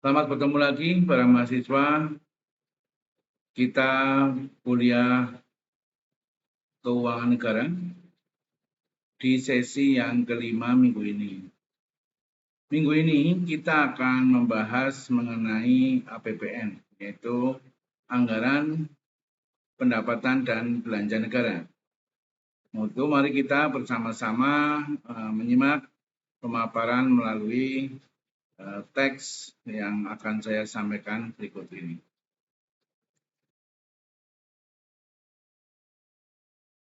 Selamat bertemu lagi para mahasiswa. Kita kuliah keuangan negara di sesi yang kelima minggu ini. Minggu ini kita akan membahas mengenai APBN, yaitu Anggaran Pendapatan dan Belanja Negara. Untuk mari kita bersama-sama menyimak pemaparan melalui teks yang akan saya sampaikan berikut ini.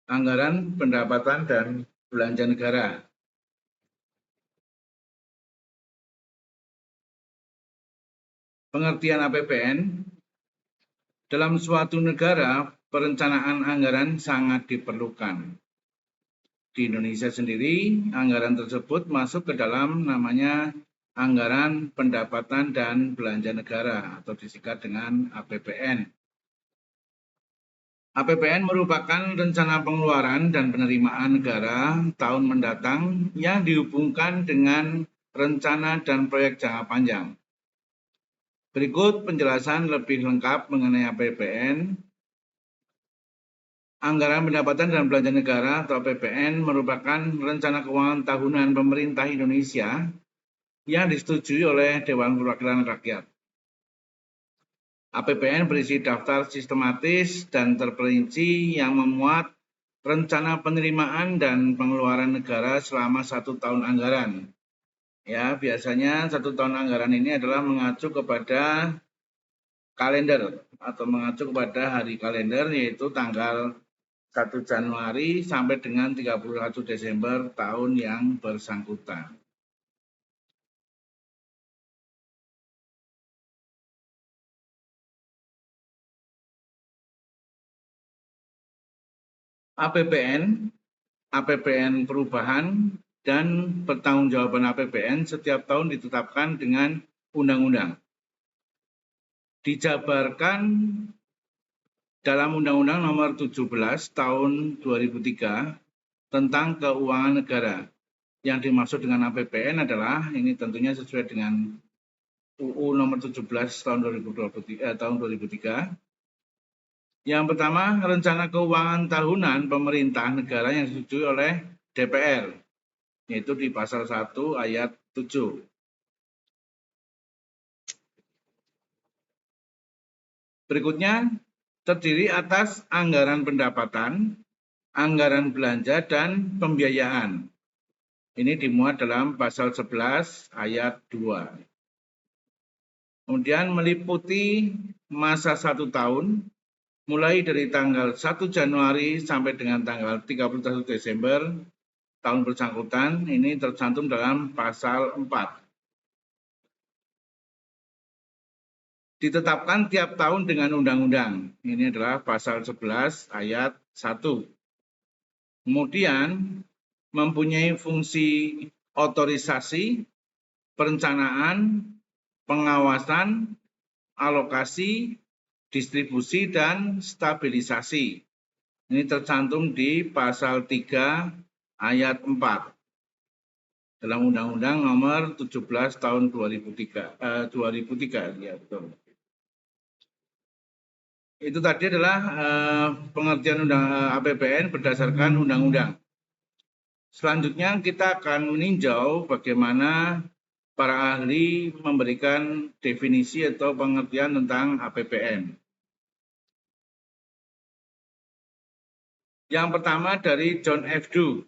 Anggaran Pendapatan dan Belanja Negara. Pengertian APBN, dalam suatu negara, perencanaan anggaran sangat diperlukan. Di Indonesia sendiri, anggaran tersebut masuk ke dalam namanya Anggaran Pendapatan dan Belanja Negara atau disingkat dengan APBN. APBN merupakan rencana pengeluaran dan penerimaan negara tahun mendatang yang dihubungkan dengan rencana dan proyek jangka panjang. Berikut penjelasan lebih lengkap mengenai APBN. Anggaran Pendapatan dan Belanja Negara atau APBN merupakan rencana keuangan tahunan pemerintah Indonesia yang disetujui oleh Dewan Perwakilan Rakyat. APBN berisi daftar sistematis dan terperinci yang memuat rencana penerimaan dan pengeluaran negara selama 1 tahun anggaran. Ya, biasanya 1 tahun anggaran ini adalah mengacu kepada kalender atau mengacu kepada hari kalender, yaitu tanggal 1 Januari sampai dengan 31 Desember tahun yang bersangkutan. APBN perubahan dan pertanggungjawaban APBN setiap tahun ditetapkan dengan undang-undang. Dijabarkan dalam Undang-Undang Nomor 17 Tahun 2003 tentang Keuangan Negara. Yang dimaksud dengan APBN adalah, ini tentunya sesuai dengan UU Nomor 17 Tahun 2003. Yang pertama, rencana keuangan tahunan pemerintah negara yang disetujui oleh DPR, yaitu di pasal 1 ayat 7. Berikutnya, terdiri atas anggaran pendapatan, anggaran belanja, dan pembiayaan. Ini dimuat dalam pasal 11 ayat 2. Kemudian meliputi masa 1 tahun, mulai dari tanggal 1 Januari sampai dengan tanggal 31 Desember tahun bersangkutan. Ini tercantum dalam pasal 4. Ditetapkan tiap tahun dengan undang-undang. Ini adalah pasal 11 ayat 1. Kemudian mempunyai fungsi otorisasi, perencanaan, pengawasan, alokasi, distribusi, dan stabilisasi. Ini tercantum di pasal 3 ayat 4 dalam Undang-Undang Nomor 17 Tahun 2003. Ya, betul. Itu tadi adalah pengertian APBN berdasarkan undang-undang. Selanjutnya kita akan meninjau bagaimana para ahli memberikan definisi atau pengertian tentang APBN. Yang pertama dari John F. Doe.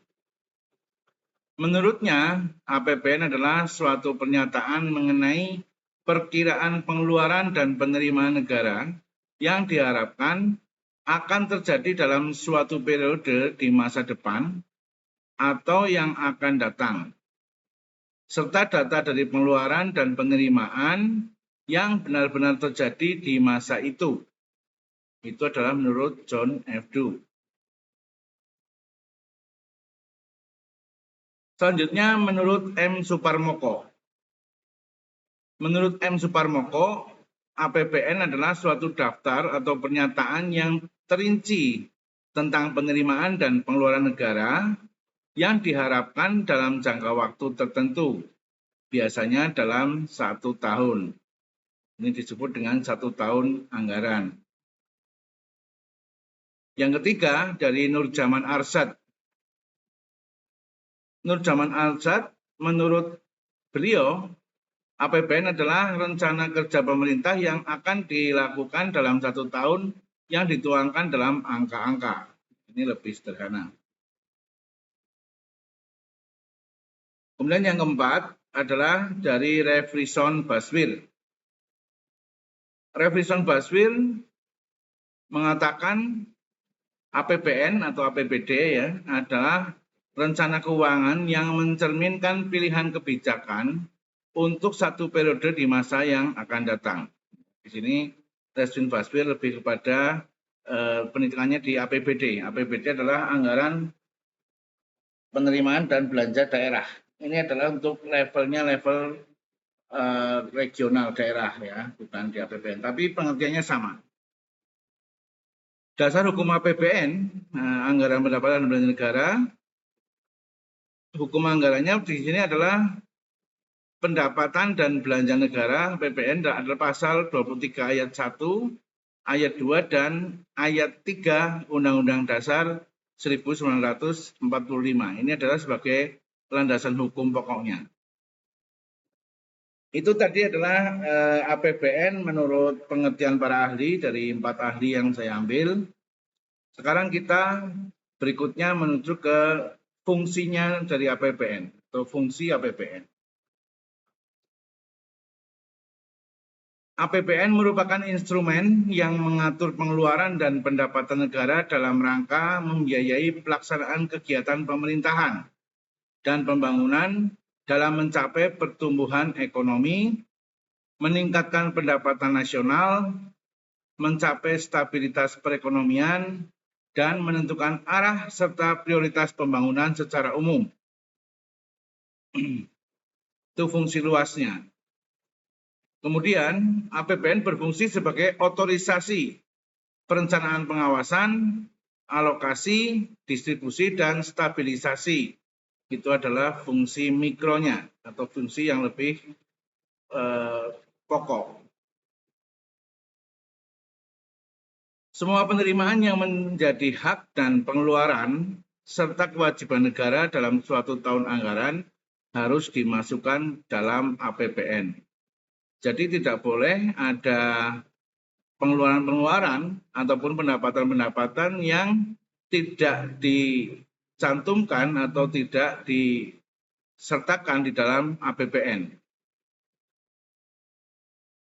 Menurutnya, APBN adalah suatu pernyataan mengenai perkiraan pengeluaran dan penerimaan negara yang diharapkan akan terjadi dalam suatu periode di masa depan atau yang akan datang, serta data dari pengeluaran dan penerimaan yang benar-benar terjadi di masa itu. Itu adalah menurut John F. Doe. Selanjutnya menurut M. Suparmoko. Menurut M. Suparmoko, APBN adalah suatu daftar atau pernyataan yang terinci tentang penerimaan dan pengeluaran negara yang diharapkan dalam jangka waktu tertentu, biasanya dalam 1 tahun. Ini disebut dengan 1 tahun anggaran. Yang ketiga dari Nurjaman Arsyad. Nurjaman Arsyad menurut beliau APBN adalah rencana kerja pemerintah yang akan dilakukan dalam 1 tahun yang dituangkan dalam angka-angka. Ini lebih sederhana. Kemudian yang keempat adalah dari Refrison Baswir. Refrison Baswir mengatakan APBN atau APBD ya adalah rencana keuangan yang mencerminkan pilihan kebijakan untuk satu periode di masa yang akan datang. Di sini Refrison Baswir lebih kepada penelitiannya di APBD. APBD adalah anggaran penerimaan dan belanja daerah. Ini adalah untuk levelnya level regional daerah ya, bukan di APBN. Tapi pengertiannya sama. Dasar hukum APBN, anggaran pendapatan dan belanja negara, hukum anggarannya di sini adalah pendapatan dan belanja negara APBN adalah pasal 23 ayat 1, ayat 2 dan ayat 3 Undang-Undang Dasar 1945. Ini adalah sebagai landasan hukum pokoknya. Itu tadi adalah APBN menurut pengertian para ahli dari 4 ahli yang saya ambil. Sekarang kita berikutnya menuju ke fungsinya dari APBN atau fungsi APBN. APBN merupakan instrumen yang mengatur pengeluaran dan pendapatan negara dalam rangka membiayai pelaksanaan kegiatan pemerintahan dan pembangunan dalam mencapai pertumbuhan ekonomi, meningkatkan pendapatan nasional, mencapai stabilitas perekonomian, dan menentukan arah serta prioritas pembangunan secara umum. Itu fungsi luasnya. Kemudian APBN berfungsi sebagai otorisasi perencanaan pengawasan, alokasi, distribusi, dan stabilisasi. Itu adalah fungsi mikronya atau fungsi yang lebih pokok. Semua penerimaan yang menjadi hak dan pengeluaran serta kewajiban negara dalam suatu tahun anggaran harus dimasukkan dalam APBN. Jadi tidak boleh ada pengeluaran-pengeluaran ataupun pendapatan-pendapatan yang tidak dicantumkan atau tidak disertakan di dalam APBN.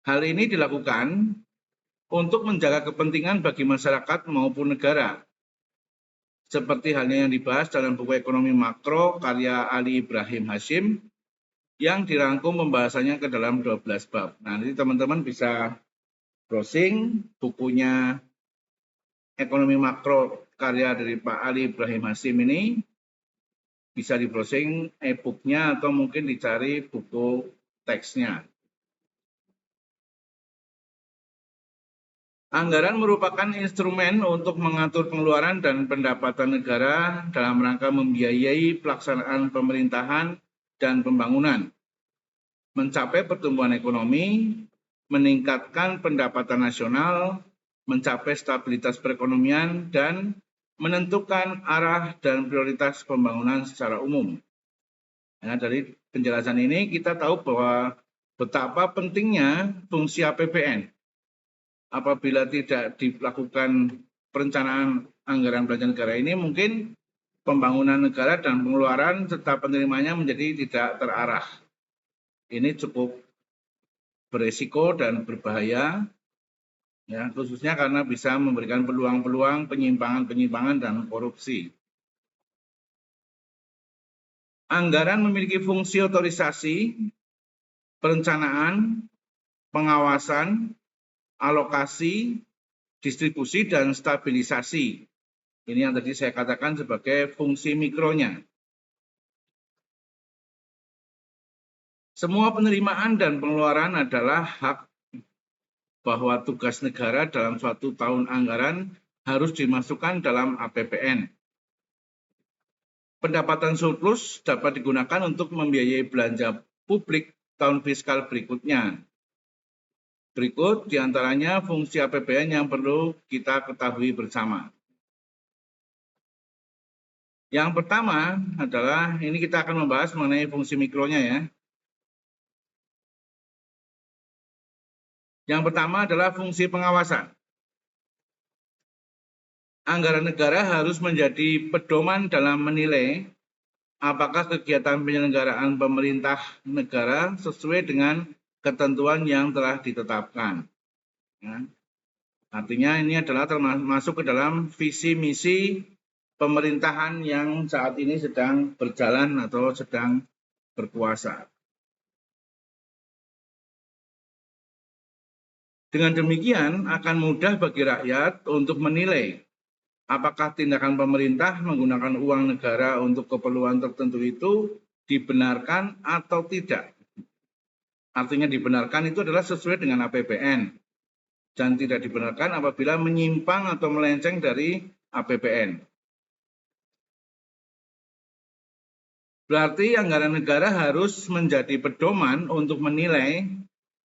Hal ini dilakukan untuk menjaga kepentingan bagi masyarakat maupun negara. Seperti halnya yang dibahas dalam buku Ekonomi Makro karya Ali Ibrahim Hashim yang dirangkum pembahasannya ke dalam 12 bab. Nah, nanti teman-teman bisa browsing bukunya Ekonomi Makro karya dari Pak Ali Ibrahim Hashim ini, bisa di browsing e-booknya atau mungkin dicari buku teksnya. Anggaran merupakan instrumen untuk mengatur pengeluaran dan pendapatan negara dalam rangka membiayai pelaksanaan pemerintahan dan pembangunan, mencapai pertumbuhan ekonomi, meningkatkan pendapatan nasional, mencapai stabilitas perekonomian, dan menentukan arah dan prioritas pembangunan secara umum. Nah, dari penjelasan ini kita tahu bahwa betapa pentingnya fungsi APBN. Apabila tidak dilakukan perencanaan anggaran belanja negara ini, mungkin pembangunan negara dan pengeluaran serta penerimanya menjadi tidak terarah. Ini cukup beresiko dan berbahaya, ya, khususnya karena bisa memberikan peluang-peluang penyimpangan-penyimpangan dan korupsi. Anggaran memiliki fungsi otorisasi, perencanaan, pengawasan, alokasi, distribusi, dan stabilisasi. Ini yang tadi saya katakan sebagai fungsi mikronya. Semua penerimaan dan pengeluaran adalah hak bahwa tugas negara dalam suatu tahun anggaran harus dimasukkan dalam APBN. Pendapatan surplus dapat digunakan untuk membiayai belanja publik tahun fiskal berikutnya. Berikut diantaranya fungsi APBN yang perlu kita ketahui bersama. Yang pertama adalah, ini kita akan membahas mengenai fungsi mikronya ya. Yang pertama adalah fungsi pengawasan. Anggaran negara harus menjadi pedoman dalam menilai apakah kegiatan penyelenggaraan pemerintah negara sesuai dengan ketentuan yang telah ditetapkan. Ya. Artinya ini adalah termasuk ke dalam visi misi pemerintahan yang saat ini sedang berjalan atau sedang berkuasa. Dengan demikian akan mudah bagi rakyat untuk menilai apakah tindakan pemerintah menggunakan uang negara untuk keperluan tertentu itu dibenarkan atau tidak. Artinya dibenarkan itu adalah sesuai dengan APBN dan tidak dibenarkan apabila menyimpang atau melenceng dari APBN. Berarti anggaran negara harus menjadi pedoman untuk menilai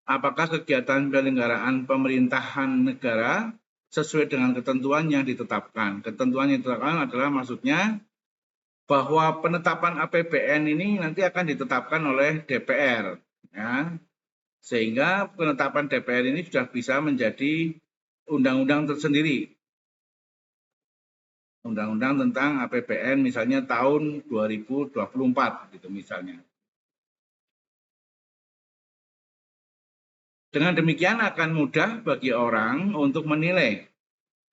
apakah kegiatan penyelenggaraan pemerintahan negara sesuai dengan ketentuan yang ditetapkan. Ketentuan yang ditetapkan adalah maksudnya bahwa penetapan APBN ini nanti akan ditetapkan oleh DPR, ya. Sehingga penetapan DPR ini sudah bisa menjadi undang-undang tersendiri. Undang-undang tentang APBN misalnya tahun 2024 gitu misalnya. Dengan demikian akan mudah bagi orang untuk menilai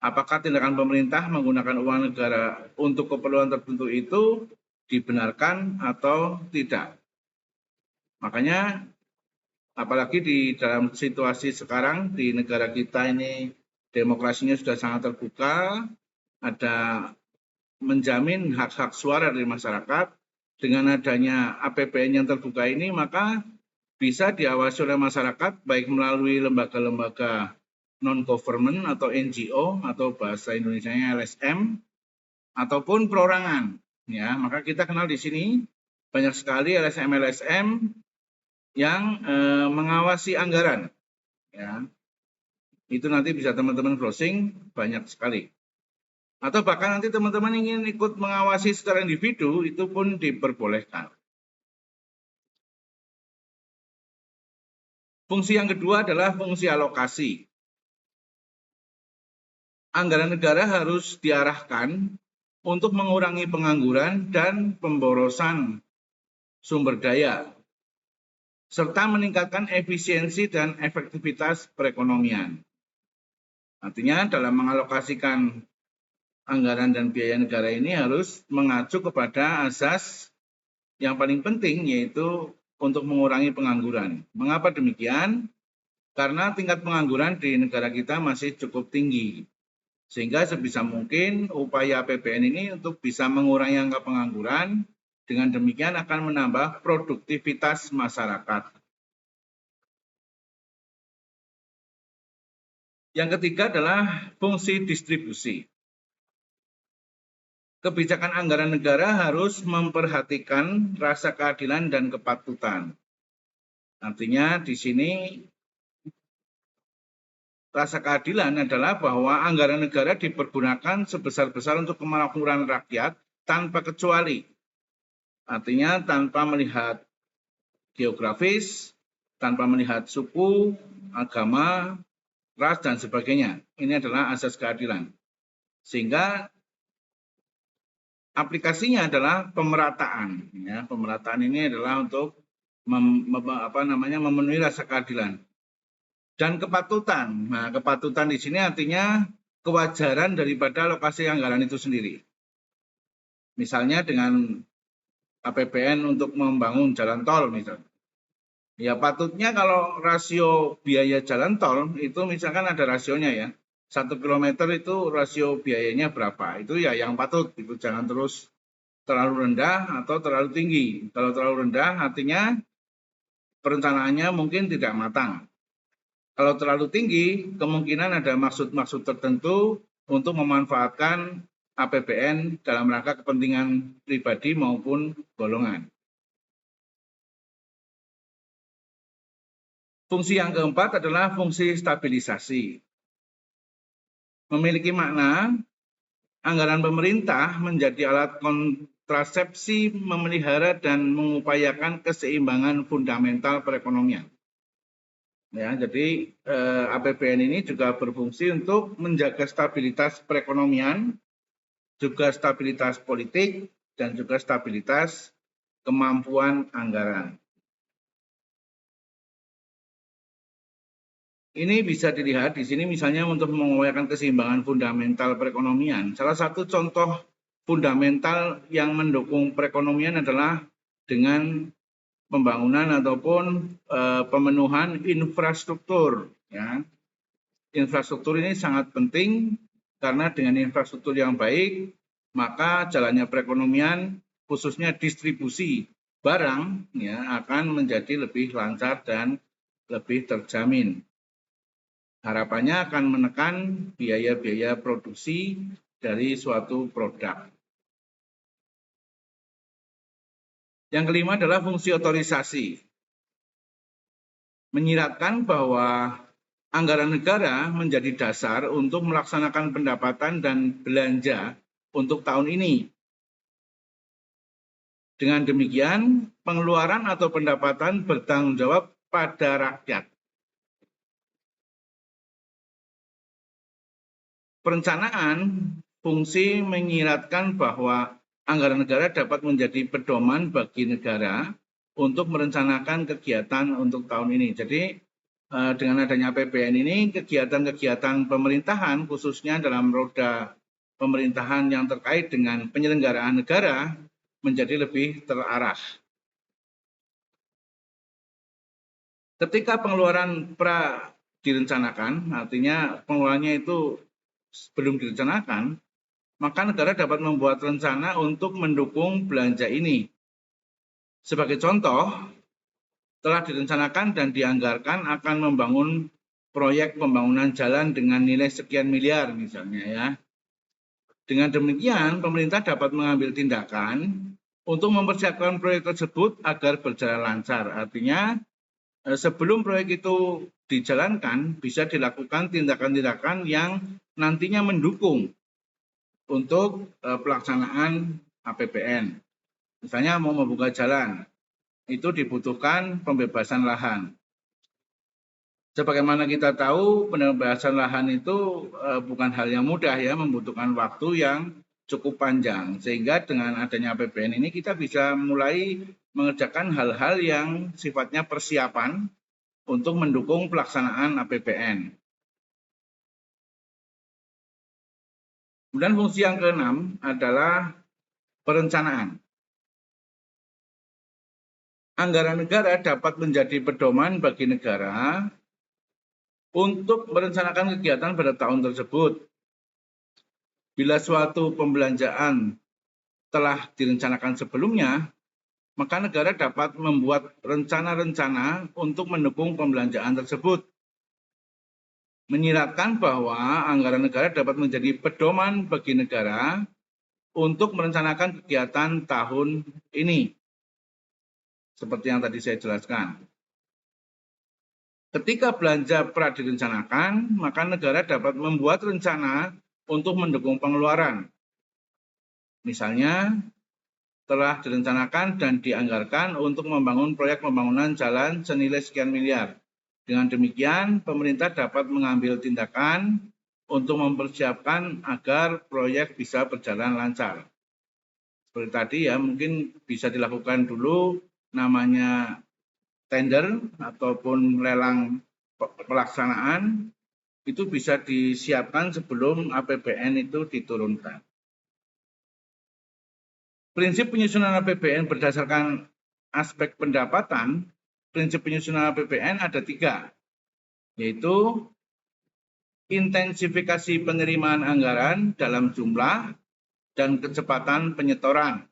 apakah tindakan pemerintah menggunakan uang negara untuk keperluan tertentu itu dibenarkan atau tidak. Makanya apalagi di dalam situasi sekarang di negara kita ini demokrasinya sudah sangat terbuka, ada menjamin hak-hak suara dari masyarakat. Dengan adanya APBN yang terbuka ini, maka bisa diawasi oleh masyarakat baik melalui lembaga-lembaga non-government atau NGO atau bahasa Indonesianya LSM ataupun perorangan. Ya, maka kita kenal di sini banyak sekali LSM-LSM yang mengawasi anggaran. Ya, itu nanti bisa teman-teman browsing banyak sekali. Atau bahkan nanti teman-teman ingin ikut mengawasi secara individu, itu pun diperbolehkan. Fungsi yang kedua adalah fungsi alokasi. Anggaran negara harus diarahkan untuk mengurangi pengangguran dan pemborosan sumber daya, serta meningkatkan efisiensi dan efektivitas perekonomian. Artinya dalam mengalokasikan anggaran dan biaya negara ini harus mengacu kepada asas yang paling penting, yaitu untuk mengurangi pengangguran. Mengapa demikian? Karena tingkat pengangguran di negara kita masih cukup tinggi. Sehingga sebisa mungkin upaya APBN ini untuk bisa mengurangi angka pengangguran, dengan demikian akan menambah produktivitas masyarakat. Yang ketiga adalah fungsi distribusi. Kebijakan anggaran negara harus memperhatikan rasa keadilan dan kepatutan. Artinya di sini rasa keadilan adalah bahwa anggaran negara dipergunakan sebesar-besar untuk kemakmuran rakyat tanpa kecuali. Artinya tanpa melihat geografis, tanpa melihat suku, agama, ras, dan sebagainya. Ini adalah asas keadilan. Sehingga aplikasinya adalah pemerataan. Ya, pemerataan ini adalah untuk memenuhi rasa keadilan. Dan kepatutan. Nah, kepatutan di sini artinya kewajaran daripada alokasi anggaran itu sendiri. Misalnya dengan APBN untuk membangun jalan tol misalnya. Ya patutnya kalau rasio biaya jalan tol itu misalkan ada rasionya ya. 1 kilometer itu rasio biayanya berapa? Itu ya yang patut, itu jangan terus terlalu rendah atau terlalu tinggi. Kalau terlalu rendah artinya perencanaannya mungkin tidak matang. Kalau terlalu tinggi, kemungkinan ada maksud-maksud tertentu untuk memanfaatkan APBN dalam rangka kepentingan pribadi maupun golongan. Fungsi yang keempat adalah fungsi stabilisasi. Memiliki makna, anggaran pemerintah menjadi alat kontrasepsi memelihara dan mengupayakan keseimbangan fundamental perekonomian. Ya, jadi APBN ini juga berfungsi untuk menjaga stabilitas perekonomian, juga stabilitas politik, dan juga stabilitas kemampuan anggaran. Ini bisa dilihat di sini misalnya untuk mengupayakan keseimbangan fundamental perekonomian. Salah satu contoh fundamental yang mendukung perekonomian adalah dengan pembangunan ataupun pemenuhan infrastruktur. Ya. Infrastruktur ini sangat penting karena dengan infrastruktur yang baik, maka jalannya perekonomian, khususnya distribusi barang, ya, akan menjadi lebih lancar dan lebih terjamin. Harapannya akan menekan biaya-biaya produksi dari suatu produk. Yang kelima adalah fungsi otorisasi. Menyiratkan bahwa anggaran negara menjadi dasar untuk melaksanakan pendapatan dan belanja untuk tahun ini. Dengan demikian, pengeluaran atau pendapatan bertanggung jawab pada rakyat. Perencanaan fungsi menyiratkan bahwa anggaran negara dapat menjadi pedoman bagi negara untuk merencanakan kegiatan untuk tahun ini. Jadi dengan adanya APBN ini, kegiatan-kegiatan pemerintahan khususnya dalam roda pemerintahan yang terkait dengan penyelenggaraan negara menjadi lebih terarah. Ketika pengeluaran direncanakan, artinya pengeluarannya itu belum direncanakan, maka negara dapat membuat rencana untuk mendukung belanja ini. Sebagai contoh, telah direncanakan dan dianggarkan akan membangun proyek pembangunan jalan dengan nilai sekian miliar misalnya ya. Dengan demikian, pemerintah dapat mengambil tindakan untuk mempersiapkan proyek tersebut agar berjalan lancar. Artinya, sebelum proyek itu dijalankan, bisa dilakukan tindakan-tindakan yang nantinya mendukung untuk pelaksanaan APBN. Misalnya mau membuka jalan, itu dibutuhkan pembebasan lahan. Sebagaimana kita tahu, pembebasan lahan itu bukan hal yang mudah ya, membutuhkan waktu yang cukup panjang. Sehingga dengan adanya APBN ini kita bisa mulai mengerjakan hal-hal yang sifatnya persiapan untuk mendukung pelaksanaan APBN. Kemudian fungsi yang keenam adalah perencanaan. Anggaran negara dapat menjadi pedoman bagi negara untuk merencanakan kegiatan pada tahun tersebut. Bila suatu pembelanjaan telah direncanakan sebelumnya, maka negara dapat membuat rencana-rencana untuk mendukung pembelanjaan tersebut. Menyiratkan bahwa anggaran negara dapat menjadi pedoman bagi negara untuk merencanakan kegiatan tahun ini. Seperti yang tadi saya jelaskan. Ketika belanja direncanakan, maka negara dapat membuat rencana untuk mendukung pengeluaran. Misalnya, telah direncanakan dan dianggarkan untuk membangun proyek pembangunan jalan senilai sekian miliar. Dengan demikian, pemerintah dapat mengambil tindakan untuk mempersiapkan agar proyek bisa berjalan lancar. Seperti tadi ya, mungkin bisa dilakukan dulu namanya tender ataupun lelang pelaksanaan, itu bisa disiapkan sebelum APBN itu diturunkan. Prinsip penyusunan APBN berdasarkan aspek pendapatan, prinsip penyusunan APBN ada 3, yaitu intensifikasi penerimaan anggaran dalam jumlah dan kecepatan penyetoran.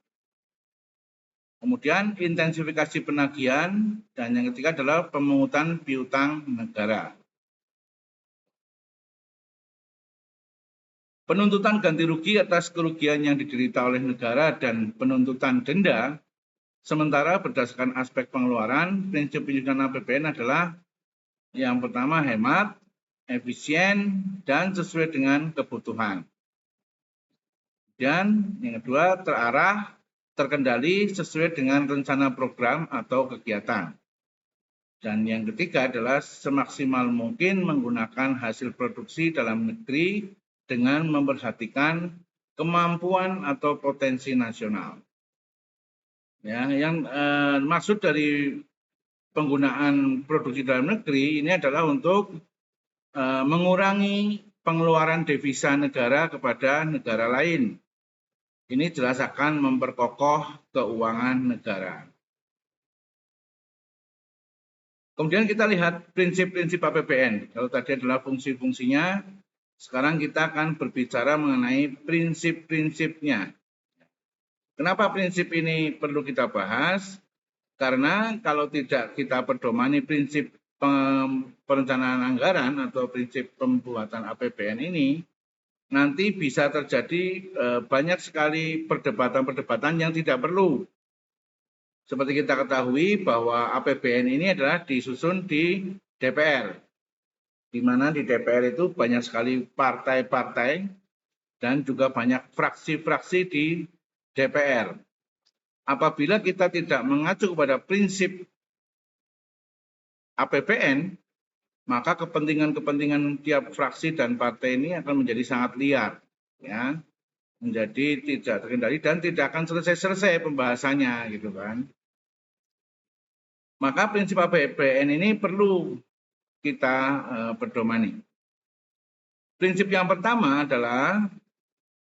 Kemudian intensifikasi penagihan, dan yang ketiga adalah pemungutan piutang negara. Penuntutan ganti rugi atas kerugian yang diderita oleh negara dan penuntutan denda, sementara berdasarkan aspek pengeluaran, prinsip penyusunan APBN adalah Yang pertama hemat, efisien, dan sesuai dengan kebutuhan. Dan yang kedua terarah, terkendali sesuai dengan rencana program atau kegiatan. Dan yang ketiga adalah semaksimal mungkin menggunakan hasil produksi dalam negeri dengan memperhatikan kemampuan atau potensi nasional. Ya, yang maksud dari penggunaan produksi dalam negeri ini adalah untuk mengurangi pengeluaran devisa negara kepada negara lain. Ini jelas akan memperkokoh keuangan negara. Kemudian kita lihat prinsip-prinsip APBN. Kalau tadi adalah fungsi-fungsinya, sekarang kita akan berbicara mengenai prinsip-prinsipnya. Kenapa prinsip ini perlu kita bahas? Karena kalau tidak kita pedomani prinsip perencanaan anggaran atau prinsip pembuatan APBN ini, nanti bisa terjadi banyak sekali perdebatan-perdebatan yang tidak perlu. Seperti kita ketahui bahwa APBN ini adalah disusun di DPR, di mana di DPR itu banyak sekali partai-partai dan juga banyak fraksi-fraksi di DPR. Apabila kita tidak mengacu kepada prinsip APBN, maka kepentingan-kepentingan tiap fraksi dan partai ini akan menjadi sangat liar, ya, menjadi tidak terkendali dan tidak akan selesai-selesai pembahasannya, gitu kan. Maka prinsip APBN ini perlu kita pedomani. Prinsip yang pertama adalah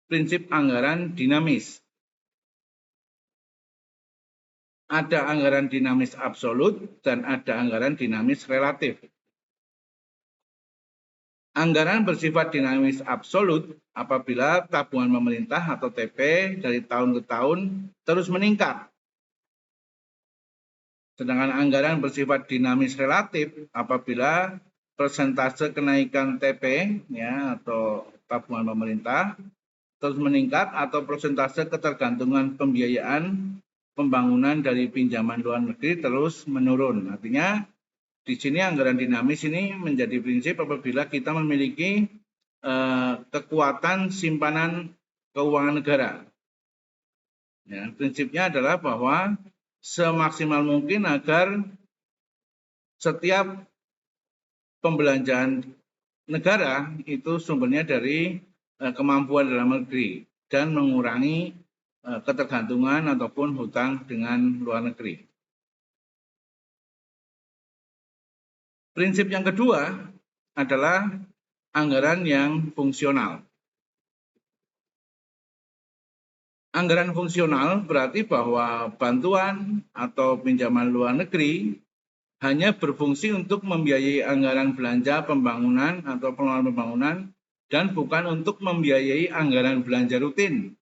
prinsip anggaran dinamis. Ada anggaran dinamis absolut dan ada anggaran dinamis relatif. Anggaran bersifat dinamis absolut apabila tabungan pemerintah atau TP dari tahun ke tahun terus meningkat. Sedangkan anggaran bersifat dinamis relatif apabila persentase kenaikan TP ya atau tabungan pemerintah terus meningkat atau persentase ketergantungan pembiayaan pembangunan dari pinjaman luar negeri terus menurun. Artinya di sini anggaran dinamis ini menjadi prinsip apabila kita memiliki kekuatan simpanan keuangan negara. Ya, prinsipnya adalah bahwa semaksimal mungkin agar setiap pembelanjaan negara itu sumbernya dari kemampuan dalam negeri dan mengurangi ketergantungan ataupun hutang dengan luar negeri. Prinsip yang kedua adalah anggaran yang fungsional. Anggaran fungsional berarti bahwa bantuan atau pinjaman luar negeri hanya berfungsi untuk membiayai anggaran belanja pembangunan atau pengelolaan pembangunan dan bukan untuk membiayai anggaran belanja rutin.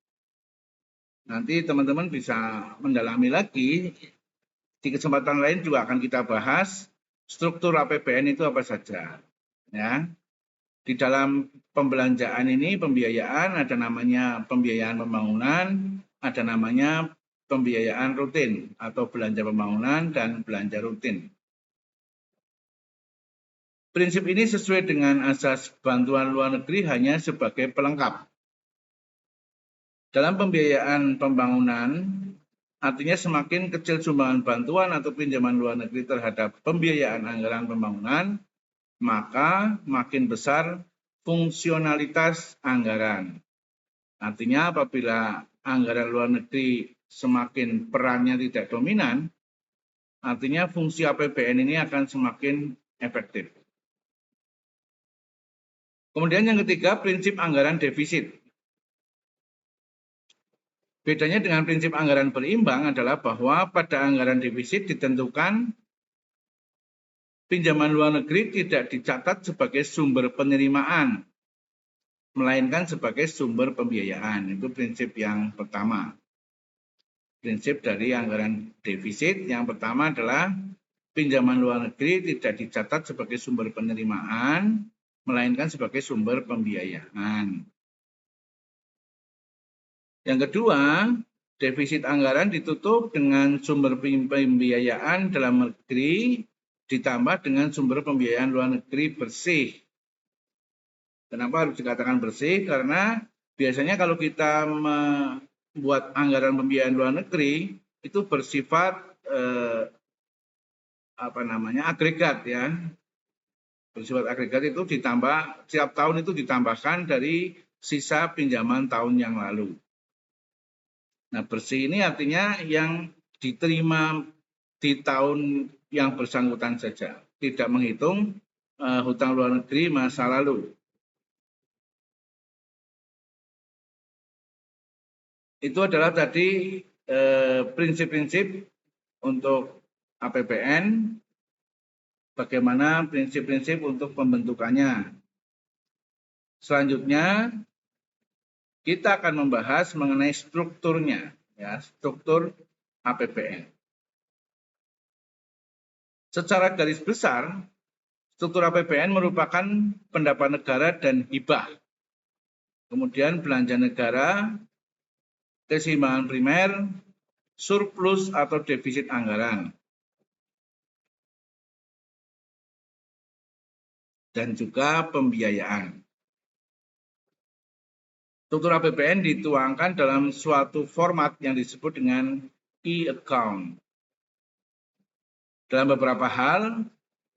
Nanti teman-teman bisa mendalami lagi, di kesempatan lain juga akan kita bahas struktur APBN itu apa saja. Ya. Di dalam pembelanjaan ini, pembiayaan ada namanya pembiayaan pembangunan, ada namanya pembiayaan rutin atau belanja pembangunan dan belanja rutin. Prinsip ini sesuai dengan asas bantuan luar negeri hanya sebagai pelengkap. Dalam pembiayaan pembangunan, artinya semakin kecil sumbangan bantuan atau pinjaman luar negeri terhadap pembiayaan anggaran pembangunan, maka makin besar fungsionalitas anggaran. Artinya apabila anggaran luar negeri semakin perannya tidak dominan, artinya fungsi APBN ini akan semakin efektif. Kemudian yang ketiga, prinsip anggaran defisit. Bedanya dengan prinsip anggaran berimbang adalah bahwa pada anggaran defisit ditentukan pinjaman luar negeri tidak dicatat sebagai sumber penerimaan, melainkan sebagai sumber pembiayaan. Itu prinsip yang pertama. Prinsip dari anggaran defisit yang pertama adalah pinjaman luar negeri tidak dicatat sebagai sumber penerimaan, melainkan sebagai sumber pembiayaan. Yang kedua, defisit anggaran ditutup dengan sumber pembiayaan dalam negeri ditambah dengan sumber pembiayaan luar negeri bersih. Kenapa harus dikatakan bersih? Karena biasanya kalau kita membuat anggaran pembiayaan luar negeri itu bersifat agregat ya. Bersifat agregat itu ditambah setiap tahun itu ditambahkan dari sisa pinjaman tahun yang lalu. Nah, bersih ini artinya yang diterima di tahun yang bersangkutan saja, tidak menghitung hutang luar negeri masa lalu. Itu adalah tadi prinsip-prinsip untuk APBN, bagaimana prinsip-prinsip untuk pembentukannya. Selanjutnya, kita akan membahas mengenai strukturnya, ya, struktur APBN. Secara garis besar, struktur APBN merupakan pendapatan negara dan hibah. Kemudian belanja negara, keseimbangan primer, surplus atau defisit anggaran. Dan juga pembiayaan. Struktur APBN dituangkan dalam suatu format yang disebut dengan e-account. Dalam beberapa hal,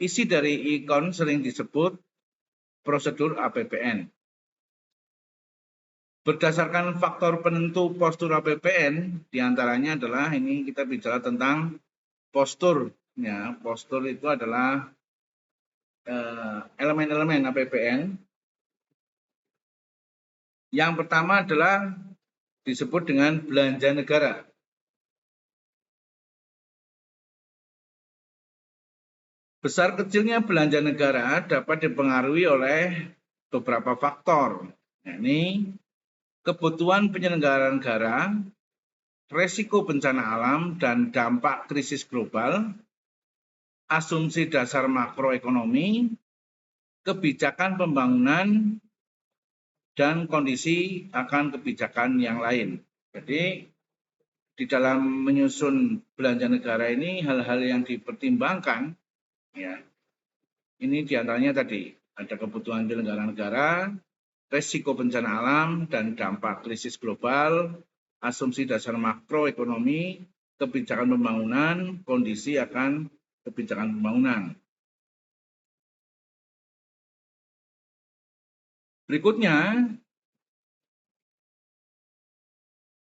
isi dari e-account sering disebut prosedur APBN. Berdasarkan faktor penentu postur APBN, diantaranya adalah ini kita bicara tentang postur. Ya, postur itu adalah elemen-elemen APBN. Yang pertama adalah disebut dengan belanja negara. Besar kecilnya belanja negara dapat dipengaruhi oleh beberapa faktor, yakni kebutuhan penyelenggaraan negara, resiko bencana alam dan dampak krisis global, asumsi dasar makroekonomi, kebijakan pembangunan, dan kondisi akan kebijakan yang lain. Jadi di dalam menyusun belanja negara ini hal-hal yang dipertimbangkan, ya, ini diantaranya tadi ada kebutuhan penyelenggaraan negara, resiko bencana alam dan dampak krisis global, asumsi dasar makroekonomi, kebijakan pembangunan, kondisi akan kebijakan pembangunan. Berikutnya,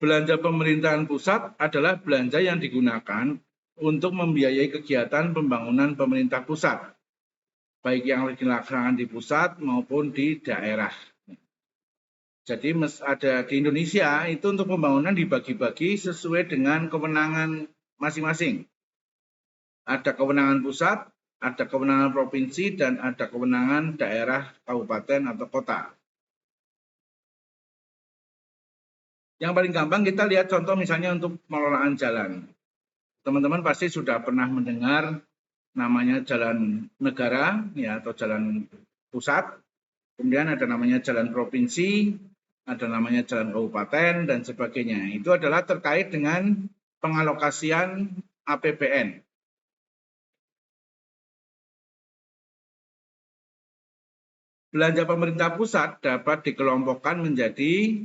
belanja pemerintahan pusat adalah belanja yang digunakan untuk membiayai kegiatan pembangunan pemerintah pusat, baik yang dilaksanakan di pusat maupun di daerah. Jadi ada di Indonesia itu untuk pembangunan dibagi-bagi sesuai dengan kewenangan masing-masing. Ada kewenangan pusat, ada kewenangan provinsi, dan ada kewenangan daerah, kabupaten, atau kota. Yang paling gampang kita lihat contoh misalnya untuk pengelolaan jalan. Teman-teman pasti sudah pernah mendengar namanya jalan negara ya, atau jalan pusat. Kemudian ada namanya jalan provinsi, ada namanya jalan kabupaten, dan sebagainya. Itu adalah terkait dengan pengalokasian APBN. Belanja pemerintah pusat dapat dikelompokkan menjadi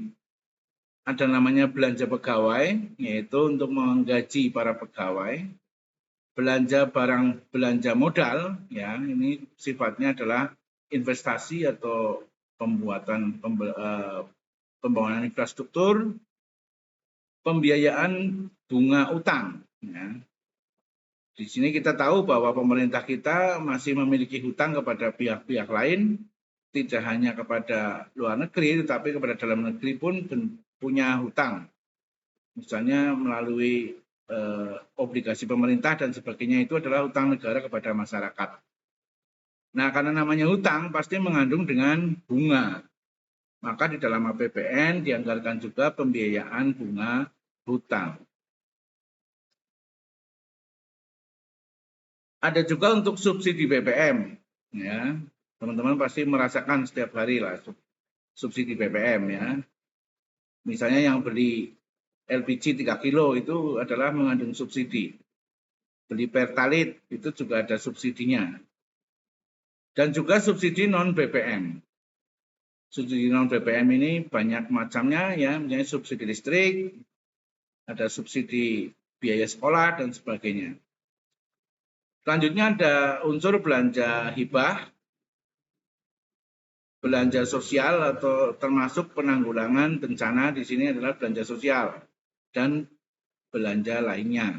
ada namanya belanja pegawai, yaitu untuk menggaji para pegawai. Belanja barang, belanja modal, ya ini sifatnya adalah investasi atau pembangunan infrastruktur, pembiayaan bunga utang. Ya. Di sini kita tahu bahwa pemerintah kita masih memiliki hutang kepada pihak-pihak lain, tidak hanya kepada luar negeri, tetapi kepada dalam negeri pun punya hutang. Misalnya melalui obligasi pemerintah dan sebagainya, itu adalah hutang negara kepada masyarakat. Nah, karena namanya hutang pasti mengandung dengan bunga. Maka di dalam APBN dianggarkan juga pembiayaan bunga hutang. Ada juga untuk subsidi BBM. Ya, teman-teman pasti merasakan setiap hari lah subsidi BBM ya. Misalnya yang beli LPG 3 kilo itu adalah mengandung subsidi. beli pertalite itu juga ada subsidinya. Dan juga subsidi non BPM. Subsidi non BPM ini banyak macamnya ya, misalnya subsidi listrik, ada subsidi biaya sekolah dan sebagainya. Selanjutnya ada unsur belanja hibah, belanja sosial atau termasuk penanggulangan bencana di sini adalah belanja sosial dan belanja lainnya.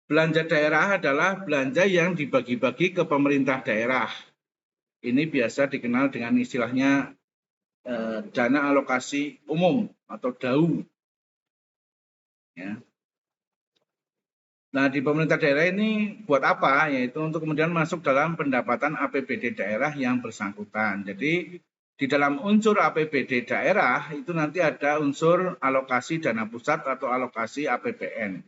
Belanja daerah adalah belanja yang dibagi-bagi ke pemerintah daerah. Ini biasa dikenal dengan istilahnya dana alokasi umum atau DAU. Ya. Nah, di pemerintah daerah ini buat apa? Yaitu untuk kemudian masuk dalam pendapatan APBD daerah yang bersangkutan. Jadi, di dalam unsur APBD daerah itu nanti ada unsur alokasi dana pusat atau alokasi APBN.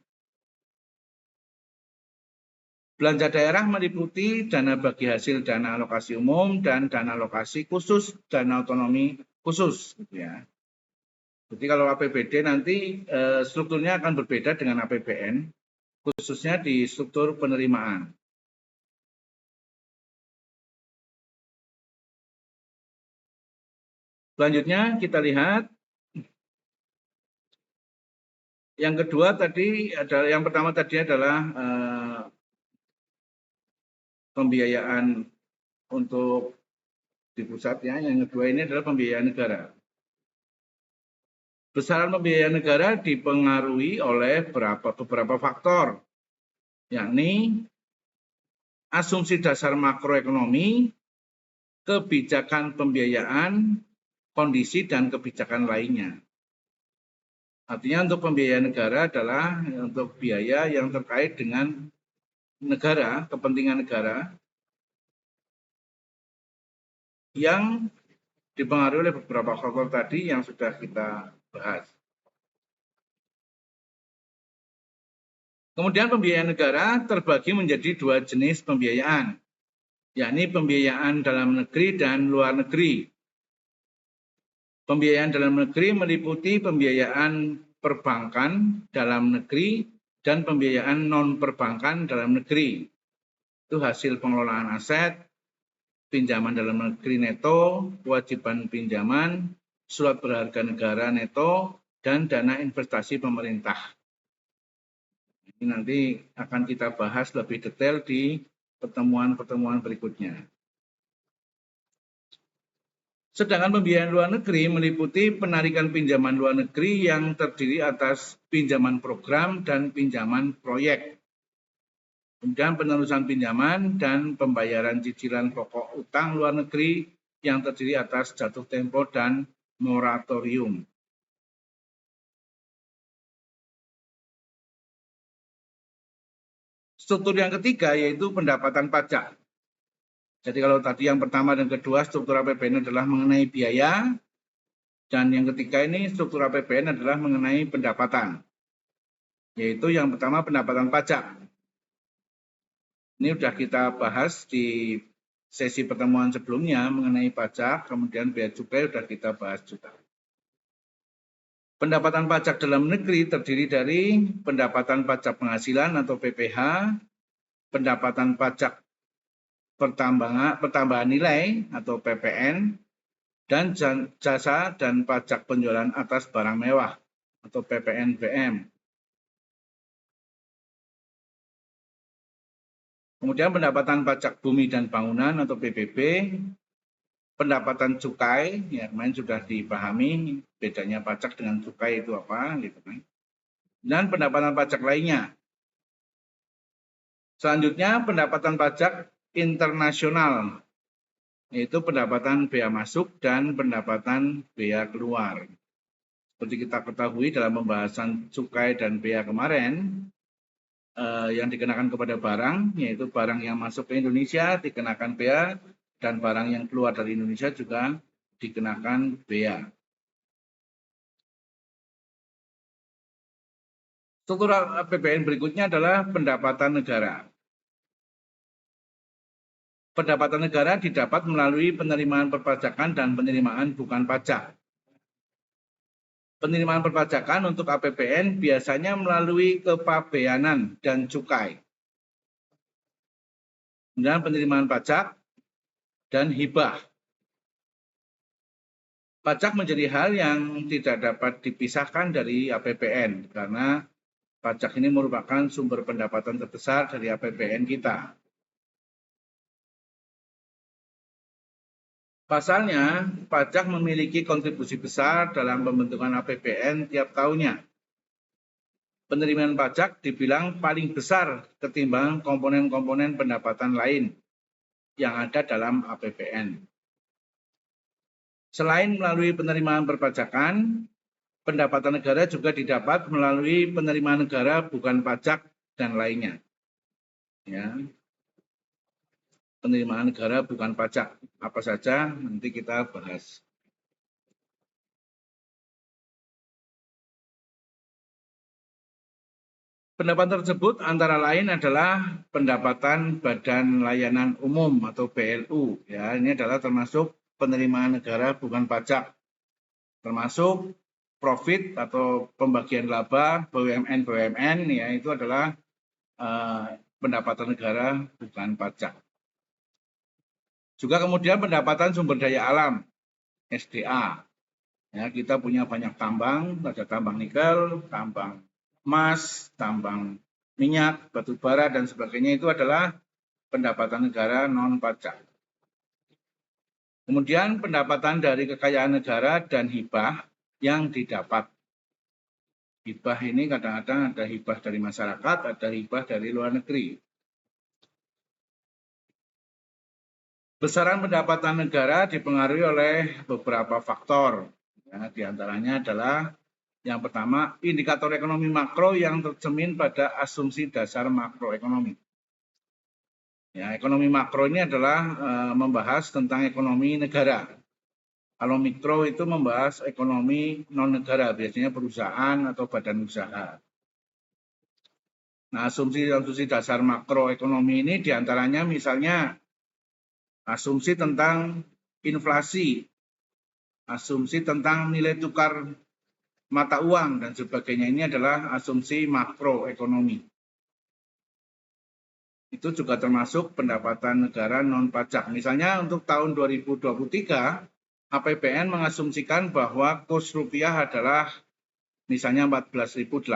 Belanja daerah meliputi dana bagi hasil dana alokasi umum dan dana alokasi khusus, dana otonomi khusus. Gitu ya. Jadi kalau APBD nanti strukturnya akan berbeda dengan APBN. Khususnya di struktur penerimaan. Selanjutnya kita lihat yang kedua tadi adalah yang pertama tadi adalah pembiayaan untuk di pusat ya. Yang kedua ini adalah pembiayaan negara. Besaran pembiayaan negara dipengaruhi oleh beberapa faktor, yakni asumsi dasar makroekonomi, kebijakan pembiayaan, kondisi dan kebijakan lainnya. Artinya untuk pembiayaan negara adalah untuk biaya yang terkait dengan negara, kepentingan negara, yang dipengaruhi oleh beberapa faktor tadi yang sudah kita bahas. Kemudian pembiayaan negara terbagi menjadi dua jenis pembiayaan, yakni pembiayaan dalam negeri dan luar negeri. Pembiayaan dalam negeri meliputi pembiayaan perbankan dalam negeri dan pembiayaan non-perbankan dalam negeri. Itu hasil pengelolaan aset, pinjaman dalam negeri neto, kewajiban pinjaman, surat berharga negara neto, dan dana investasi pemerintah. Ini nanti akan kita bahas lebih detail di pertemuan-pertemuan berikutnya. Sedangkan pembiayaan luar negeri meliputi penarikan pinjaman luar negeri yang terdiri atas pinjaman program dan pinjaman proyek. Kemudian penerusan pinjaman dan pembayaran cicilan pokok utang luar negeri yang terdiri atas jatuh tempo dan moratorium. Struktur yang ketiga yaitu pendapatan pajak. Jadi kalau tadi yang pertama dan kedua struktur APBN adalah mengenai biaya, dan yang ketiga ini struktur APBN adalah mengenai pendapatan. Yaitu yang pertama pendapatan pajak. Ini sudah kita bahas di sesi pertemuan sebelumnya mengenai pajak, kemudian bea cukai sudah kita bahas juga. Pendapatan pajak dalam negeri terdiri dari pendapatan pajak penghasilan atau PPH, pendapatan pajak pertambahan nilai atau PPN, dan jasa dan pajak penjualan atas barang mewah atau PPNBM. Kemudian pendapatan pajak bumi dan bangunan atau PBB, pendapatan cukai, ya kemarin sudah dipahami bedanya pajak dengan cukai itu apa, gitu kan. Dan pendapatan pajak lainnya. Selanjutnya pendapatan pajak internasional, yaitu pendapatan bea masuk dan pendapatan bea keluar. Seperti kita ketahui dalam pembahasan cukai dan bea kemarin, yang dikenakan kepada barang, yaitu barang yang masuk ke Indonesia dikenakan bea, dan barang yang keluar dari Indonesia juga dikenakan bea. Struktur APBN berikutnya adalah pendapatan negara. Pendapatan negara didapat melalui penerimaan perpajakan dan penerimaan bukan pajak. Penerimaan perpajakan untuk APBN biasanya melalui kepabeanan dan cukai. Kemudian penerimaan pajak dan hibah. Pajak menjadi hal yang tidak dapat dipisahkan dari APBN karena pajak ini merupakan sumber pendapatan terbesar dari APBN kita. Pasalnya, pajak memiliki kontribusi besar dalam pembentukan APBN tiap tahunnya. Penerimaan pajak dibilang paling besar ketimbang komponen-komponen pendapatan lain yang ada dalam APBN. Selain melalui penerimaan perpajakan, pendapatan negara juga didapat melalui penerimaan negara bukan pajak dan lainnya. Ya. Penerimaan negara bukan pajak. Apa saja nanti kita bahas. Pendapatan tersebut antara lain adalah pendapatan Badan Layanan Umum atau BLU. Ya, ini adalah termasuk penerimaan negara bukan pajak. Termasuk profit atau pembagian laba BUMN ya itu adalah pendapatan negara bukan pajak. Juga kemudian pendapatan sumber daya alam SDA. Ya, kita punya banyak tambang, ada tambang nikel, tambang emas, tambang minyak, batu bara dan sebagainya itu adalah pendapatan negara non pajak. Kemudian pendapatan dari kekayaan negara dan hibah yang didapat. Hibah ini kadang-kadang ada hibah dari masyarakat, ada hibah dari luar negeri. Besaran pendapatan negara dipengaruhi oleh beberapa faktor. Ya, di antaranya adalah yang pertama, indikator ekonomi makro yang tercermin pada asumsi dasar makroekonomi. Ya, ekonomi makro ini adalah membahas tentang ekonomi negara. Kalau mikro itu membahas ekonomi non-negara, biasanya perusahaan atau badan usaha. Nah, asumsi dasar makroekonomi ini diantaranya misalnya asumsi tentang inflasi, asumsi tentang nilai tukar mata uang dan sebagainya. Ini adalah asumsi makroekonomi. Itu juga termasuk pendapatan negara non pajak. Misalnya untuk tahun 2023, APBN mengasumsikan bahwa kurs rupiah adalah misalnya 14.800.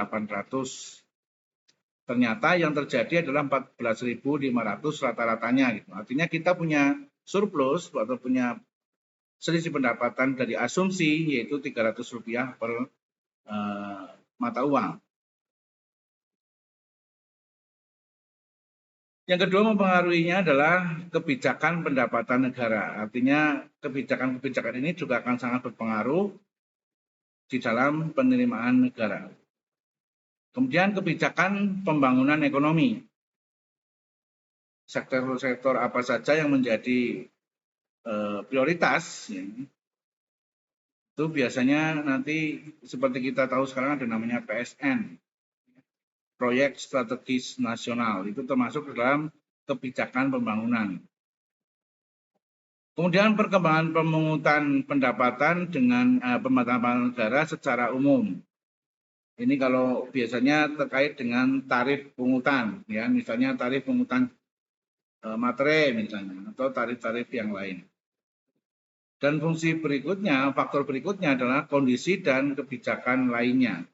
Ternyata yang terjadi adalah 14.500 rata-ratanya. Gitu. Artinya kita punya surplus atau punya selisih pendapatan dari asumsi yaitu Rp300 per mata uang. Yang kedua mempengaruhinya adalah kebijakan pendapatan negara. Artinya kebijakan-kebijakan ini juga akan sangat berpengaruh di dalam penerimaan negara. Kemudian kebijakan pembangunan ekonomi. Sektor-sektor apa saja yang menjadi prioritas, ya, itu biasanya nanti seperti kita tahu sekarang ada namanya PSN, Proyek Strategis Nasional, itu termasuk dalam kebijakan pembangunan. Kemudian perkembangan pemungutan pendapatan dengan pendapatan negara secara umum. Ini kalau biasanya terkait dengan tarif pungutan, ya misalnya tarif pungutan materai misalnya, atau tarif-tarif yang lain. Dan fungsi berikutnya, faktor berikutnya adalah kondisi dan kebijakan lainnya.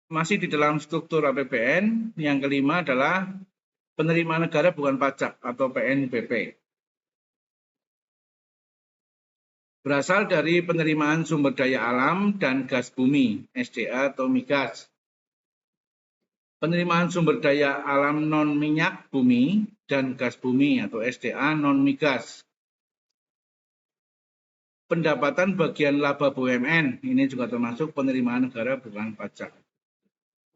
Masih di dalam struktur APBN, yang kelima adalah penerimaan negara bukan pajak atau PNBP. Berasal dari penerimaan sumber daya alam dan gas bumi, SDA atau migas. Penerimaan sumber daya alam non-minyak bumi dan gas bumi atau SDA non-migas. Pendapatan bagian laba BUMN, ini juga termasuk penerimaan negara bukan pajak.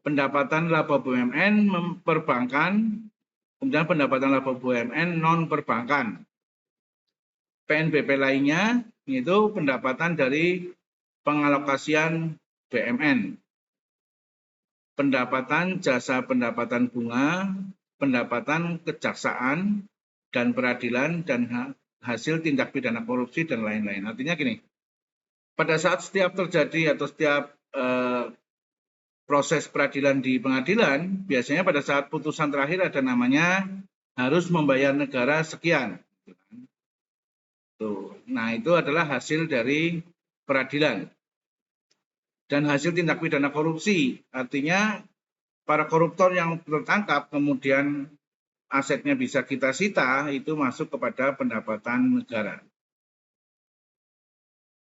Pendapatan laba BUMN perbankan, kemudian pendapatan laba BUMN non-perbankan. PNBP lainnya, yaitu pendapatan dari pengalokasian BUMN. Pendapatan jasa pendapatan bunga, pendapatan kejaksaan dan peradilan dan hasil tindak pidana korupsi dan lain-lain. Artinya gini, pada saat setiap terjadi atau setiap proses peradilan di pengadilan, biasanya pada saat putusan terakhir ada namanya harus membayar negara sekian. Tuh. Nah, itu adalah hasil dari peradilan. Dan hasil tindak pidana korupsi, artinya para koruptor yang tertangkap kemudian asetnya bisa kita sita, itu masuk kepada pendapatan negara.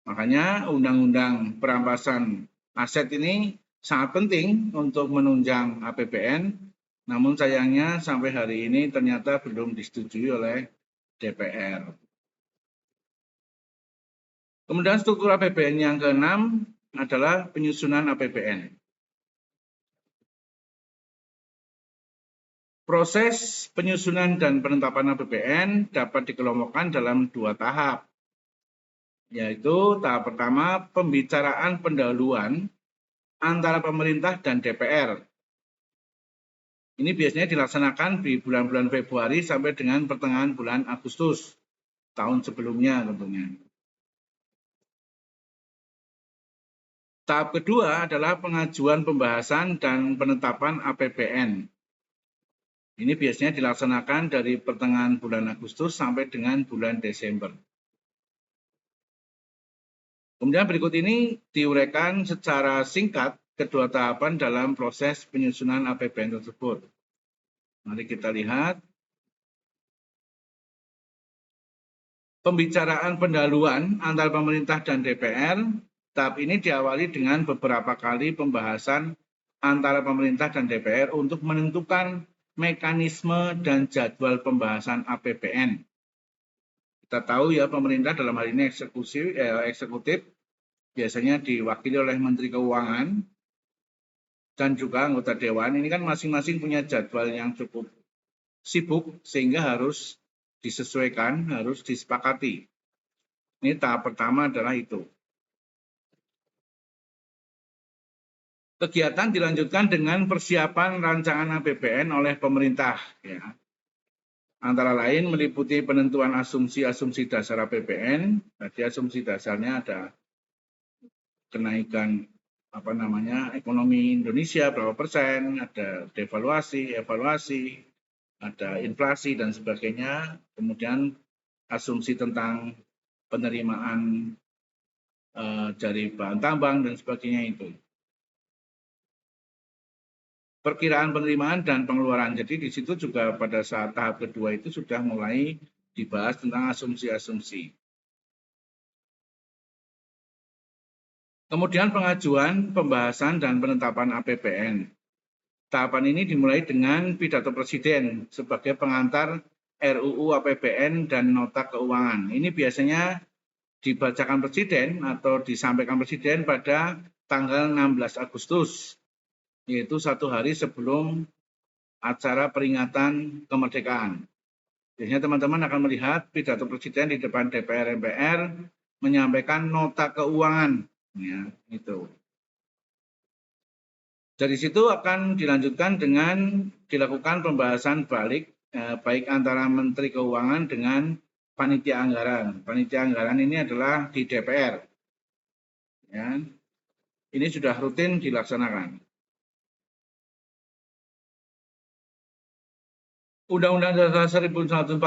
Makanya undang-undang perampasan aset ini sangat penting untuk menunjang APBN, namun sayangnya sampai hari ini ternyata belum disetujui oleh DPR. Kemudian struktur APBN yang keenam adalah penyusunan APBN. Proses penyusunan dan penetapan APBN dapat dikelompokkan dalam 2 tahap, yaitu tahap pertama pembicaraan pendahuluan antara pemerintah dan DPR. Ini biasanya dilaksanakan di bulan-bulan Februari sampai dengan pertengahan bulan Agustus tahun sebelumnya tentunya. Tahap kedua adalah pengajuan pembahasan dan penetapan APBN. Ini biasanya dilaksanakan dari pertengahan bulan Agustus sampai dengan bulan Desember. Kemudian berikut ini diuraikan secara singkat kedua tahapan dalam proses penyusunan APBN tersebut. Mari kita lihat. Pembicaraan pendahuluan antara pemerintah dan DPR, tahap ini diawali dengan beberapa kali pembahasan antara pemerintah dan DPR untuk menentukan mekanisme dan jadwal pembahasan APBN. Kita tahu ya pemerintah dalam hal ini eksekutif biasanya diwakili oleh Menteri Keuangan dan juga anggota Dewan. Ini kan masing-masing punya jadwal yang cukup sibuk sehingga harus disesuaikan, harus disepakati. Ini tahap pertama adalah itu. Kegiatan dilanjutkan dengan persiapan rancangan APBN oleh pemerintah. Ya. Antara lain meliputi penentuan asumsi-asumsi dasar APBN. Tadi asumsi dasarnya ada kenaikan ekonomi Indonesia berapa persen, ada devaluasi, evaluasi, ada inflasi dan sebagainya. Kemudian asumsi tentang penerimaan dari bahan tambang dan sebagainya itu. Perkiraan penerimaan dan pengeluaran. Jadi di situ juga pada saat tahap kedua itu sudah mulai dibahas tentang asumsi-asumsi. Kemudian pengajuan, pembahasan, dan penetapan APBN. Tahapan ini dimulai dengan pidato Presiden sebagai pengantar RUU APBN dan nota keuangan. Ini biasanya dibacakan Presiden atau disampaikan Presiden pada tanggal 16 Agustus, yaitu 1 hari sebelum acara peringatan kemerdekaan. Biasanya teman-teman akan melihat pidato Presiden di depan DPR MPR menyampaikan nota keuangan. Ya, itu. Dari situ akan dilanjutkan dengan dilakukan pembahasan balik baik antara Menteri Keuangan dengan panitia anggaran. Panitia anggaran ini adalah di DPR. Ya. Ini sudah rutin dilaksanakan. Undang-Undang Dasar 1945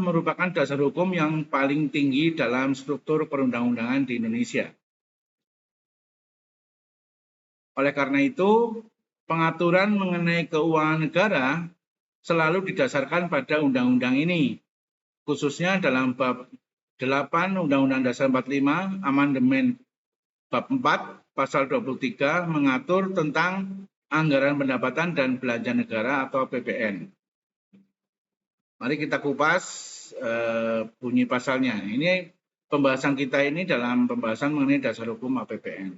merupakan dasar hukum yang paling tinggi dalam struktur perundang-undangan di Indonesia. Oleh karena itu, pengaturan mengenai keuangan negara selalu didasarkan pada undang-undang ini, khususnya dalam bab 8 Undang-Undang Dasar 45, amandemen bab 4, pasal 23 mengatur tentang anggaran pendapatan dan belanja negara atau APBN. Mari kita kupas bunyi pasalnya. Ini pembahasan kita ini dalam pembahasan mengenai dasar hukum APBN.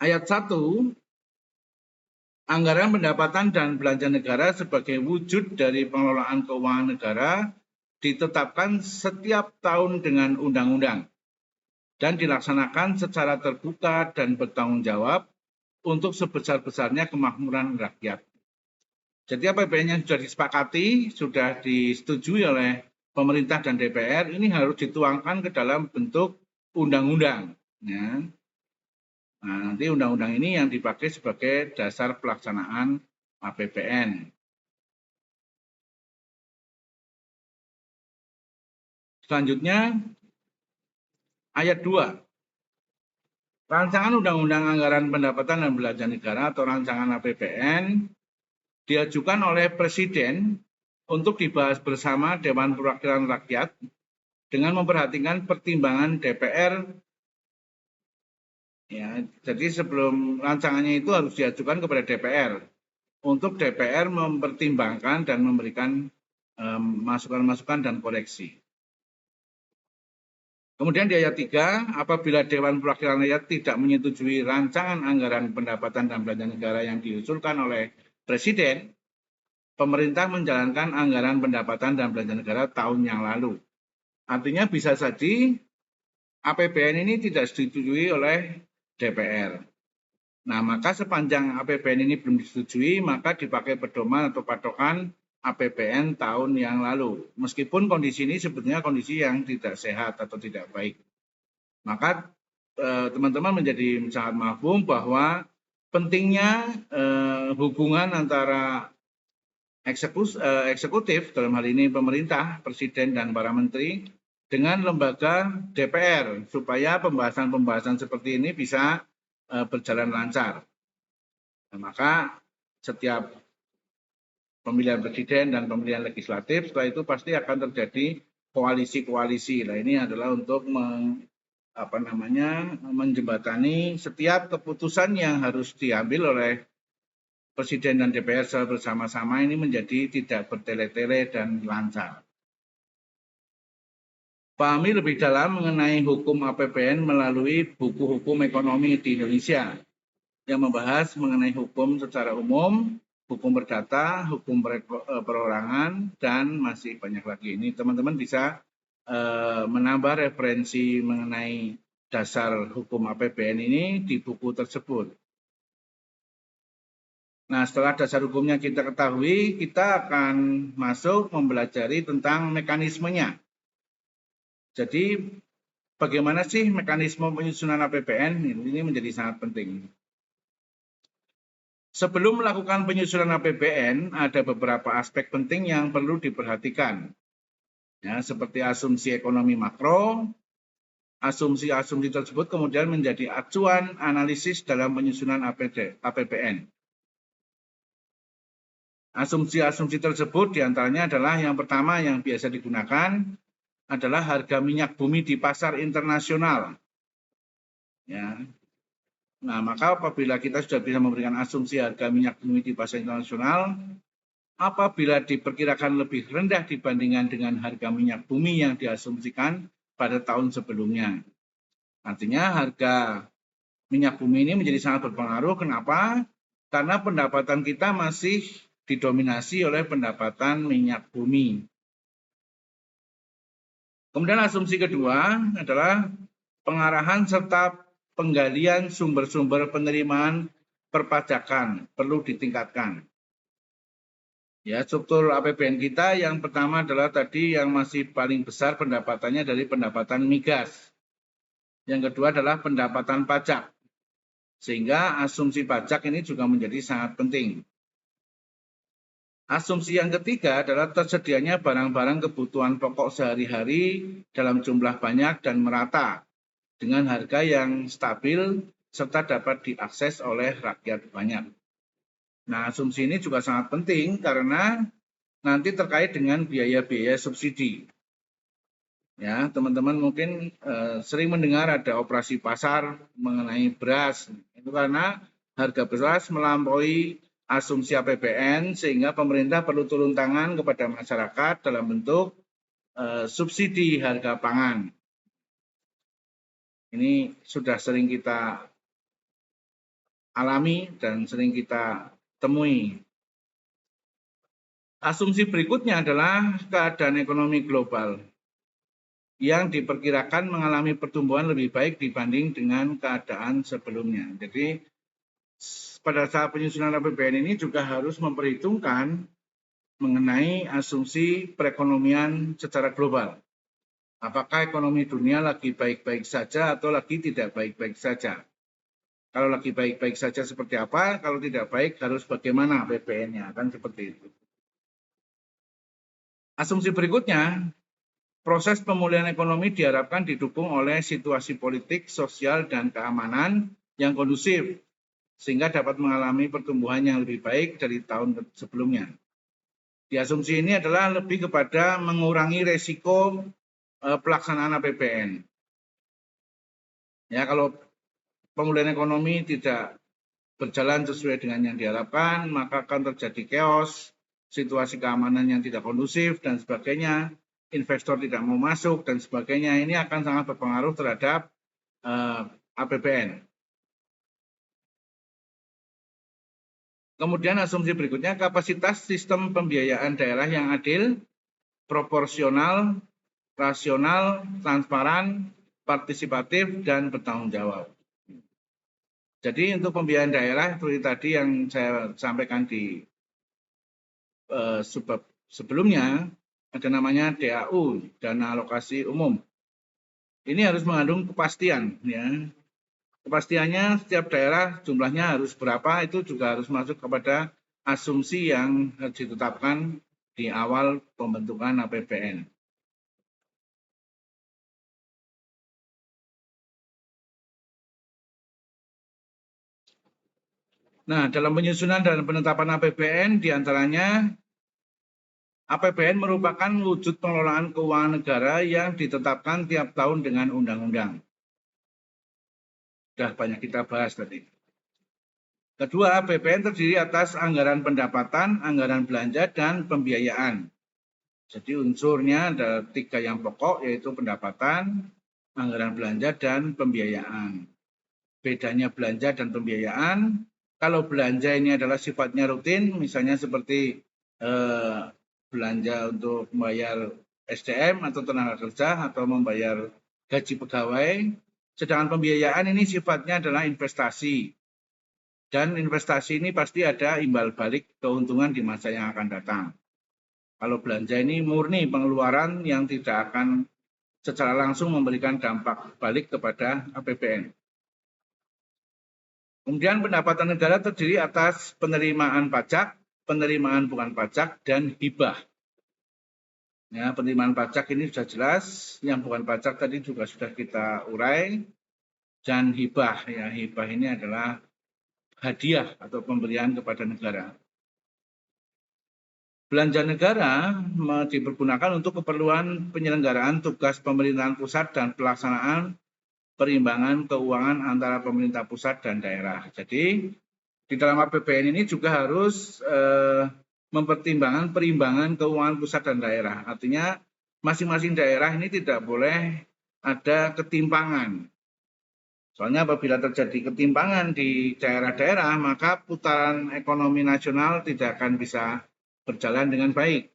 Ayat 1, anggaran pendapatan dan belanja negara sebagai wujud dari pengelolaan keuangan negara ditetapkan setiap tahun dengan undang-undang dan dilaksanakan secara terbuka dan bertanggung jawab untuk sebesar-besarnya kemakmuran rakyat. Jadi APBN yang sudah disepakati, sudah disetujui oleh pemerintah dan DPR, ini harus dituangkan ke dalam bentuk undang-undang. Ya. Nah, nanti undang-undang ini yang dipakai sebagai dasar pelaksanaan APBN. Selanjutnya, ayat 2. Rancangan Undang-Undang Anggaran Pendapatan dan Belanja Negara atau rancangan APBN diajukan oleh Presiden untuk dibahas bersama Dewan Perwakilan Rakyat dengan memperhatikan pertimbangan DPR. Ya, jadi sebelum rancangannya itu harus diajukan kepada DPR untuk DPR mempertimbangkan dan memberikan masukan-masukan dan koreksi. Kemudian di ayat 3, apabila Dewan Perwakilan Rakyat tidak menyetujui rancangan anggaran pendapatan dan belanja negara yang diusulkan oleh Presiden, pemerintah menjalankan anggaran pendapatan dan belanja negara tahun yang lalu. Artinya bisa saja APBN ini tidak disetujui oleh DPR. Nah, maka sepanjang APBN ini belum disetujui, maka dipakai pedoman atau patokan APBN tahun yang lalu. Meskipun kondisi ini sebetulnya kondisi yang tidak sehat atau tidak baik. Maka teman-teman menjadi sangat mafhum bahwa pentingnya hubungan antara eksekutif, dalam hal ini pemerintah, presiden dan para menteri, dengan lembaga DPR, supaya pembahasan-pembahasan seperti ini bisa berjalan lancar. Nah, maka setiap pemilihan presiden dan pemilihan legislatif, setelah itu pasti akan terjadi koalisi-koalisi. Nah, ini adalah untuk menjembatani setiap keputusan yang harus diambil oleh Presiden dan DPR secara bersama-sama ini menjadi tidak bertele-tele dan lancar. Pahami lebih dalam mengenai hukum APBN melalui buku hukum ekonomi di Indonesia yang membahas mengenai hukum secara umum, hukum perdata, hukum perorangan, dan masih banyak lagi. Ini teman-teman bisa menambah referensi mengenai dasar hukum APBN ini di buku tersebut. Nah, setelah dasar hukumnya kita ketahui, kita akan masuk mempelajari tentang mekanismenya. Jadi, bagaimana sih mekanisme penyusunan APBN? Ini menjadi sangat penting. Sebelum melakukan penyusunan APBN, ada beberapa aspek penting yang perlu diperhatikan. Ya, seperti asumsi ekonomi makro, asumsi-asumsi tersebut kemudian menjadi acuan analisis dalam penyusunan APBN. Asumsi-asumsi tersebut diantaranya adalah yang pertama yang biasa digunakan adalah harga minyak bumi di pasar internasional. Ya. Nah, maka apabila kita sudah bisa memberikan asumsi harga minyak bumi di pasar internasional, apabila diperkirakan lebih rendah dibandingkan dengan harga minyak bumi yang diasumsikan pada tahun sebelumnya. Artinya harga minyak bumi ini menjadi sangat berpengaruh. Kenapa? Karena pendapatan kita masih didominasi oleh pendapatan minyak bumi. Kemudian asumsi kedua adalah pengarahan serta penggalian sumber-sumber penerimaan perpajakan perlu ditingkatkan. Ya, struktur APBN kita yang pertama adalah tadi yang masih paling besar pendapatannya dari pendapatan migas. Yang kedua adalah pendapatan pajak. Sehingga asumsi pajak ini juga menjadi sangat penting. Asumsi yang ketiga adalah tersedianya barang-barang kebutuhan pokok sehari-hari dalam jumlah banyak dan merata dengan harga yang stabil serta dapat diakses oleh rakyat banyak. Nah, asumsi ini juga sangat penting karena nanti terkait dengan biaya-biaya subsidi. Ya, teman-teman mungkin sering mendengar ada operasi pasar mengenai beras. Itu karena harga beras melampaui asumsi APBN sehingga pemerintah perlu turun tangan kepada masyarakat dalam bentuk subsidi harga pangan. Ini sudah sering kita alami dan sering kita temui. Asumsi berikutnya adalah keadaan ekonomi global yang diperkirakan mengalami pertumbuhan lebih baik dibanding dengan keadaan sebelumnya. Jadi pada saat penyusunan APBN ini juga harus memperhitungkan mengenai asumsi perekonomian secara global. Apakah ekonomi dunia lagi baik-baik saja atau lagi tidak baik-baik saja? Kalau lagi baik-baik saja seperti apa? Kalau tidak baik harus bagaimana APBN-nya? Kan seperti itu. Asumsi berikutnya, proses pemulihan ekonomi diharapkan didukung oleh situasi politik, sosial, dan keamanan yang kondusif, sehingga dapat mengalami pertumbuhan yang lebih baik dari tahun sebelumnya. Di asumsi ini adalah lebih kepada mengurangi resiko pelaksanaan APBN. Ya, kalau pemulihan ekonomi tidak berjalan sesuai dengan yang diharapkan, maka akan terjadi chaos, situasi keamanan yang tidak kondusif, dan sebagainya, investor tidak mau masuk, dan sebagainya. Ini akan sangat berpengaruh terhadap APBN. Kemudian asumsi berikutnya, kapasitas sistem pembiayaan daerah yang adil, proporsional, rasional, transparan, partisipatif, dan bertanggung jawab. Jadi untuk pembiayaan daerah seperti tadi yang saya sampaikan di sebelumnya, ada namanya DAU, dana alokasi umum. Ini harus mengandung kepastian, ya. Kepastiannya setiap daerah jumlahnya harus berapa, itu juga harus masuk kepada asumsi yang ditetapkan di awal pembentukan APBN. Nah, dalam penyusunan dan penetapan APBN diantaranya APBN merupakan wujud pengelolaan keuangan negara yang ditetapkan tiap tahun dengan undang-undang. Sudah banyak kita bahas tadi. Kedua, APBN terdiri atas anggaran pendapatan, anggaran belanja, dan pembiayaan. Jadi unsurnya ada 3 yang pokok, yaitu pendapatan, anggaran belanja, dan pembiayaan. Bedanya belanja dan pembiayaan, kalau belanja ini adalah sifatnya rutin, misalnya seperti belanja untuk membayar SDM atau tenaga kerja atau membayar gaji pegawai. Sedangkan pembiayaan ini sifatnya adalah investasi. Dan investasi ini pasti ada imbal balik keuntungan di masa yang akan datang. Kalau belanja ini murni pengeluaran yang tidak akan secara langsung memberikan dampak balik kepada APBN. Kemudian pendapatan negara terdiri atas penerimaan pajak, penerimaan bukan pajak, dan hibah. Ya, penerimaan pajak ini sudah jelas, yang bukan pajak tadi juga sudah kita urai, dan hibah. Ya, hibah ini adalah hadiah atau pemberian kepada negara. Belanja negara dipergunakan untuk keperluan penyelenggaraan tugas pemerintahan pusat dan pelaksanaan perimbangan keuangan antara pemerintah pusat dan daerah. Jadi di dalam APBN ini juga harus mempertimbangkan perimbangan keuangan pusat dan daerah. Artinya masing-masing daerah ini tidak boleh ada ketimpangan. Soalnya apabila terjadi ketimpangan di daerah-daerah, maka putaran ekonomi nasional tidak akan bisa berjalan dengan baik.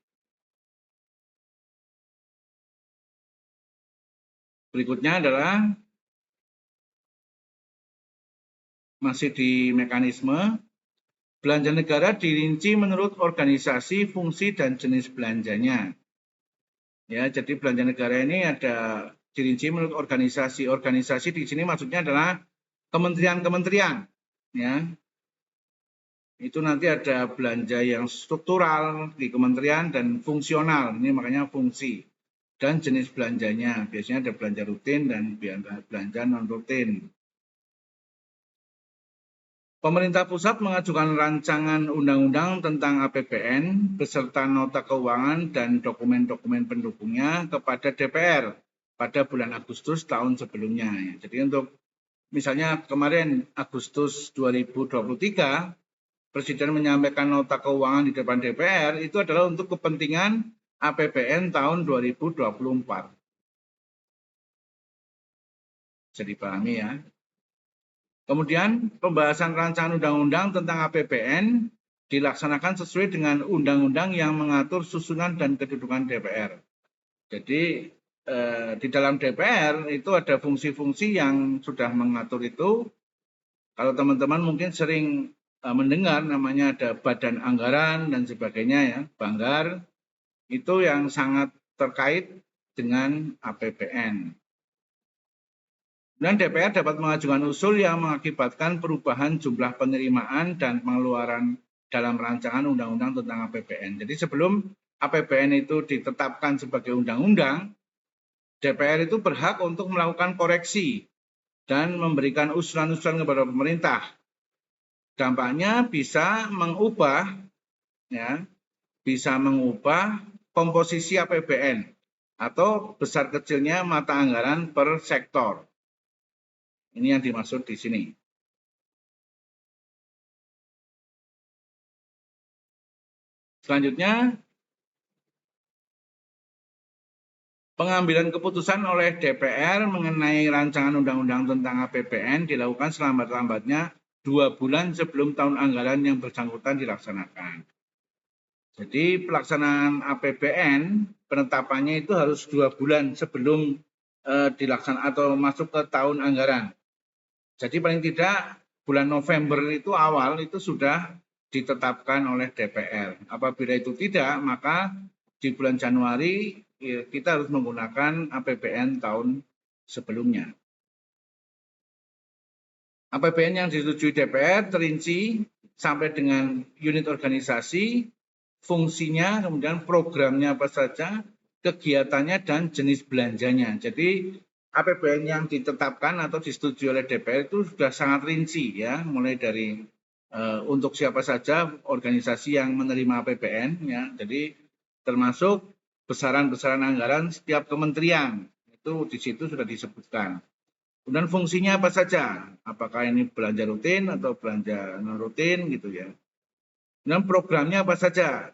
Berikutnya adalah masih di mekanisme, belanja negara dirinci menurut organisasi, fungsi, dan jenis belanjanya. Ya, jadi belanja negara ini ada dirinci menurut organisasi. Organisasi di sini maksudnya adalah kementerian-kementerian. Ya, itu nanti ada belanja yang struktural di kementerian dan fungsional. Ini makanya fungsi. Dan jenis belanjanya. Biasanya ada belanja rutin dan belanja non-rutin. Pemerintah pusat mengajukan rancangan undang-undang tentang APBN beserta nota keuangan dan dokumen-dokumen pendukungnya kepada DPR pada bulan Agustus tahun sebelumnya. Jadi untuk misalnya kemarin Agustus 2023, Presiden menyampaikan nota keuangan di depan DPR itu adalah untuk kepentingan APBN tahun 2024. Jadi dipahami ya. Kemudian pembahasan rancangan undang-undang tentang APBN dilaksanakan sesuai dengan undang-undang yang mengatur susunan dan kedudukan DPR. Jadi di dalam DPR itu ada fungsi-fungsi yang sudah mengatur itu, Kalau teman-teman mungkin sering mendengar namanya ada Badan Anggaran dan sebagainya ya, Banggar, itu yang sangat terkait dengan APBN. Dan DPR dapat mengajukan usul yang mengakibatkan perubahan jumlah penerimaan dan pengeluaran dalam rancangan undang-undang tentang APBN. Jadi sebelum APBN itu ditetapkan sebagai undang-undang, DPR itu berhak untuk melakukan koreksi dan memberikan usulan-usulan kepada pemerintah. Dampaknya bisa mengubah komposisi APBN atau besar kecilnya mata anggaran per sektor. Ini yang dimaksud di sini. Selanjutnya, pengambilan keputusan oleh DPR mengenai rancangan undang-undang tentang APBN dilakukan selambat-lambatnya 2 bulan sebelum tahun anggaran yang bersangkutan dilaksanakan. Jadi pelaksanaan APBN penetapannya itu harus 2 bulan sebelum dilaksanakan atau masuk ke tahun anggaran. Jadi paling tidak bulan November itu awal itu sudah ditetapkan oleh DPR. Apabila itu tidak, maka di bulan Januari kita harus menggunakan APBN tahun sebelumnya. APBN yang disetujui DPR terinci sampai dengan unit organisasi, fungsinya, kemudian programnya apa saja, kegiatannya, dan jenis belanjanya. Jadi APBN yang ditetapkan atau disetujui oleh DPR itu sudah sangat rinci ya, mulai dari untuk siapa saja organisasi yang menerima APBN ya. Jadi termasuk besaran-besaran anggaran setiap kementerian itu di situ sudah disebutkan. Kemudian fungsinya apa saja? Apakah ini belanja rutin atau belanja non rutin gitu ya. Dan programnya apa saja?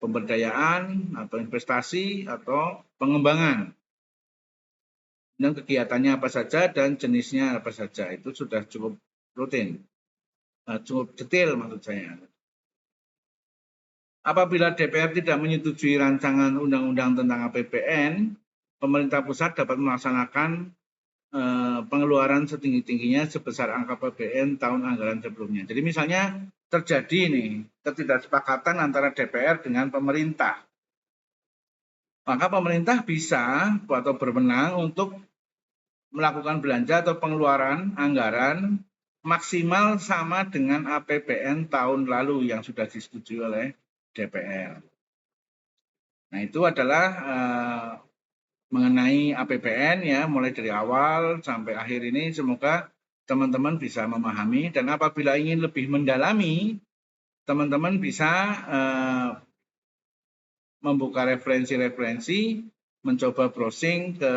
Pemberdayaan atau investasi atau pengembangan. Dan kegiatannya apa saja dan jenisnya apa saja, itu sudah cukup rutin, cukup detail maksud saya. Apabila DPR tidak menyetujui rancangan undang-undang tentang APBN, pemerintah pusat dapat melaksanakan pengeluaran setinggi-tingginya sebesar angka APBN tahun anggaran sebelumnya. Jadi misalnya terjadi nih ketidaksepakatan antara DPR dengan pemerintah, maka pemerintah bisa atau berwenang untuk melakukan belanja atau pengeluaran anggaran maksimal sama dengan APBN tahun lalu yang sudah disetujui oleh DPR. Nah, itu adalah mengenai APBN ya, mulai dari awal sampai akhir ini. Semoga teman-teman bisa memahami, dan apabila ingin lebih mendalami, teman-teman bisa membuka referensi-referensi, mencoba browsing ke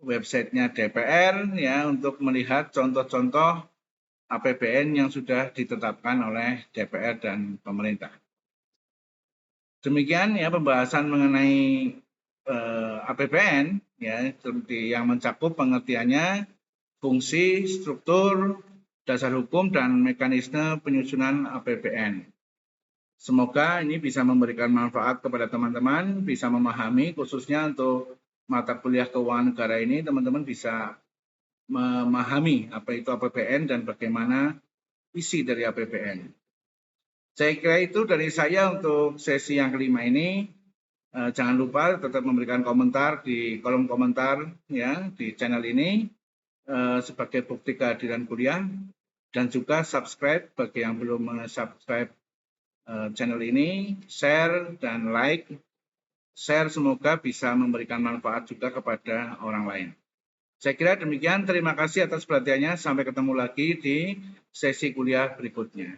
websitenya DPR ya untuk melihat contoh-contoh APBN yang sudah ditetapkan oleh DPR dan pemerintah. Demikian ya pembahasan mengenai APBN ya, yang mencakup pengertiannya, fungsi, struktur, dasar hukum, dan mekanisme penyusunan APBN. Semoga ini bisa memberikan manfaat kepada teman-teman, bisa memahami khususnya untuk mata kuliah keuangan negara ini, teman-teman bisa memahami apa itu APBN dan bagaimana isi dari APBN. Saya kira itu dari saya untuk sesi yang kelima ini. Jangan lupa tetap memberikan komentar di kolom komentar ya di channel ini sebagai bukti kehadiran kuliah, dan juga subscribe bagi yang belum subscribe channel ini, share dan like. Share semoga bisa memberikan manfaat juga kepada orang lain. Saya kira demikian, terima kasih atas perhatiannya. Sampai ketemu lagi di sesi kuliah berikutnya.